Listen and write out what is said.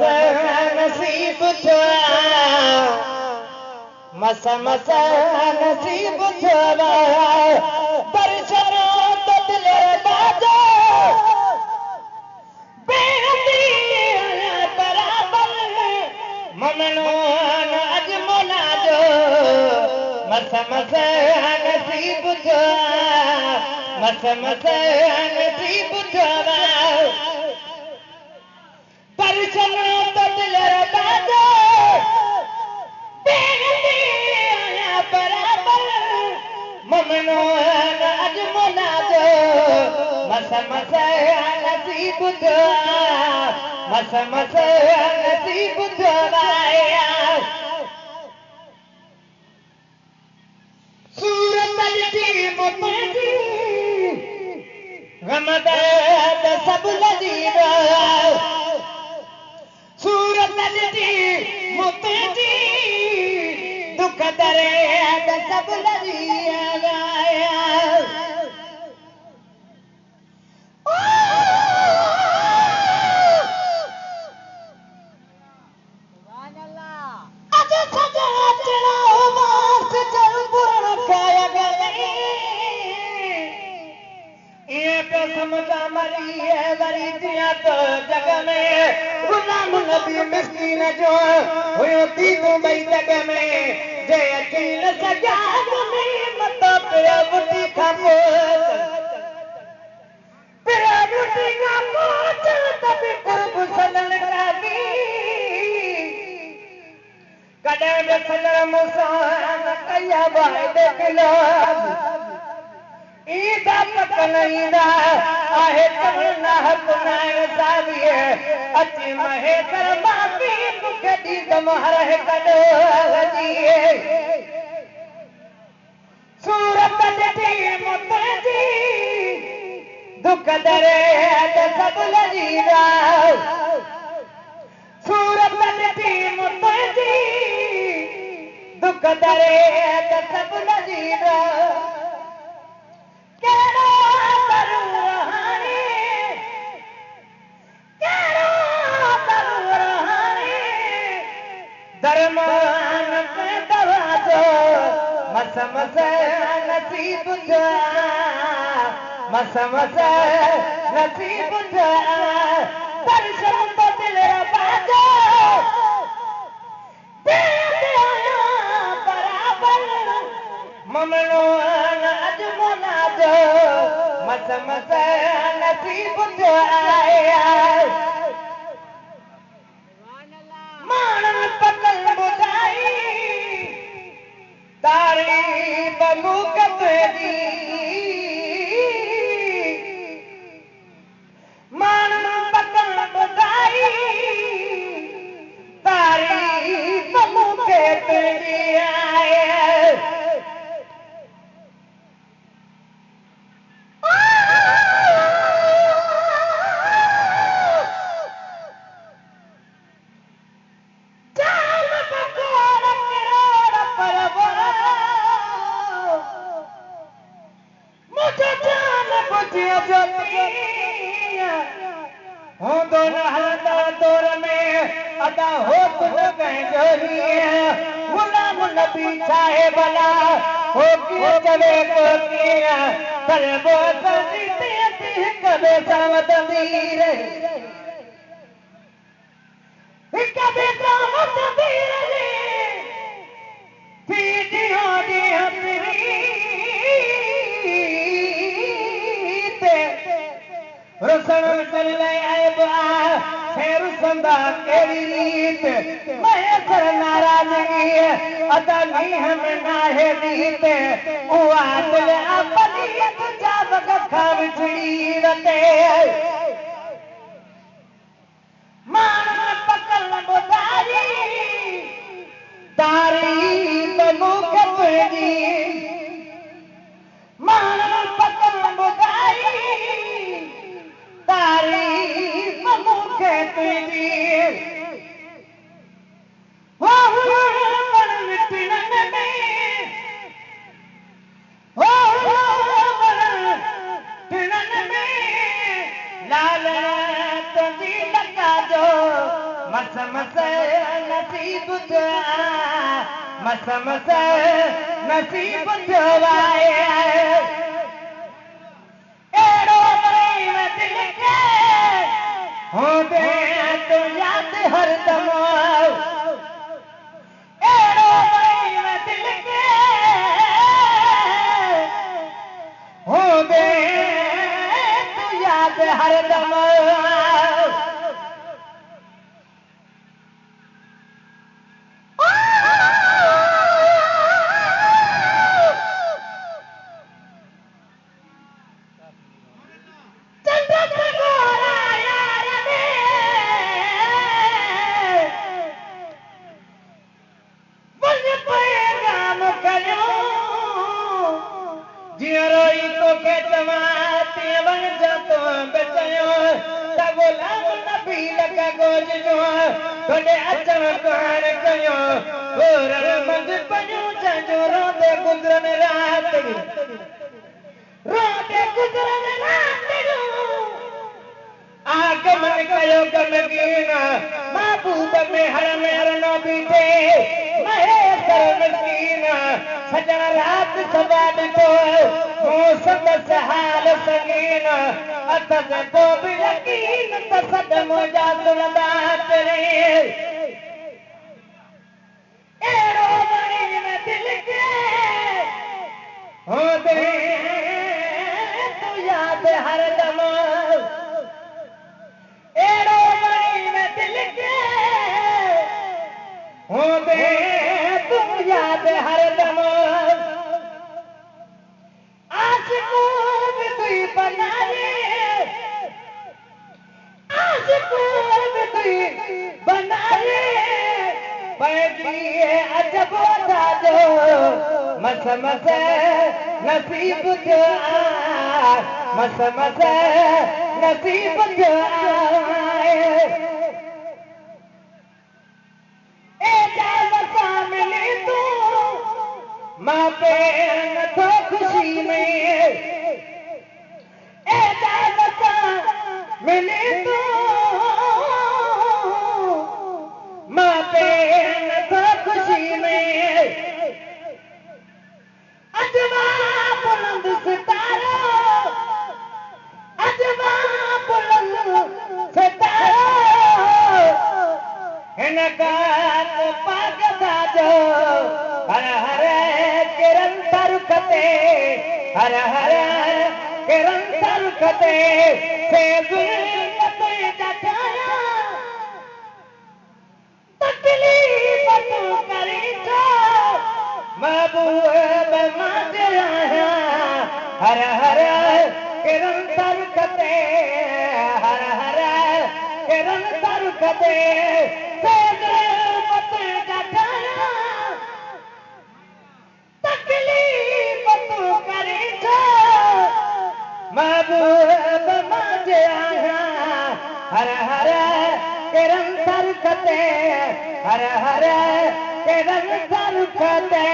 नसीब थियो मस मस नसीब थियो दर्शन तो दिल बाजो बेहती बराबर ममनो अज मुनाजो मस मस नसीब थियो मस मस नसीब थियो दर्शन तो दिल बाजो बेहती बराबर ममनो अज मुनाजो मस मस नसीब थियो मस मस नसीब थियो सूरत जी मुतजी गमदद सब लजीब सूरत जी मुतजी दुख दर्द सब लजीब जग में गुलाम नबी मिस्कीन जो हुयो थी दुबई जग में जे अची न सघिया मत पिया बुटी खां पोइ तबी ख़ुरब सलन काबी कॾहिं बि सजण मूंसां कया वाइदे खिलाफ़ ईदा पक न ईंदा आहे तमन्ना हक़ नाहे सावीअ अची महे कर माफ़ी मूंखे ॾींदमि हर हिक ॾोहजीअ सूरत जी मुतजी दुख दर्द सब लजीदा सूरत जी मुतजी दुख दर्द सब लजीदा दरमान पे दरवाजो मस मस नसीब थियो मस मस नसीब थियो दर्शन तो दिल बाजो बराबर ममनो अज मुनाजो मस मस नसीब थियो तारीफ़ मूंखे तुंहिंजी माण्हू पकड़ ॿुधाई तारीफ़ मूंखे तुंहिंजी आहे गुलाम नबी चाहे भला हो कीअं चवे को कीअं पर वो संगीत हिक ॿिए सां वधंदी रहे हिक ॿिए सां वधंदी रहे थी ॾींहों ॾींहुं प्रीत रुसण कर आइब रुसंदा कहिड़ी रीत महेश्वर नाराज़गी अदा मींह में नाहे रीत उहा दिल अपनी तुंहिंजा वग खां विछड़ी वते माण्हू पकड़ ॿुधाई तारीफ़ मूंखे तुंहिंजी माण्हू पकड़ ॿुधाई तारीफ़ मूंखे तुंहिंजी मस मस नसीब जो मस मस नसीब जो आए एड़ो प्रेम दिल के हो दे तो याद हरदम एड़ो प्रेम दिल के हो दे तो याद हरदम आगमन कयो गमगीन महबूब में हर मेर न बीठे महेश्वर मस्कीन सजन रात सदा ॾिठो मौसम सहाल संगीन अथस को बि यकीन त सदमो जा सुनंदा तेरे एड़ो वणी में दिल के हो दे तू याद हरदम एड़ो वणी में दिल के हो दे तू याद हरदम आशिकू भी तुई बनाए आशिकू भी तुई बनाए पैदी अजब जो मस मस नसीब जो मस मस नसीब जो मिली तू मां पे नथो खुशी में मिली तू मां पे नथो खुशी में अजवा बुलंद सितारो अजवा बुलंद सितारो हिनकार पाग दाजो हर हर किरण तरुखते हर हर किरण तरुखते से जुल्मत जठाया तकलीफ तू करी छो महबूब मां आया हर हर किरण तरुखते हर हर किरण तरुखते महबूब मांझे आया हर हर किरण तरुखते हर हर किरण तरुखते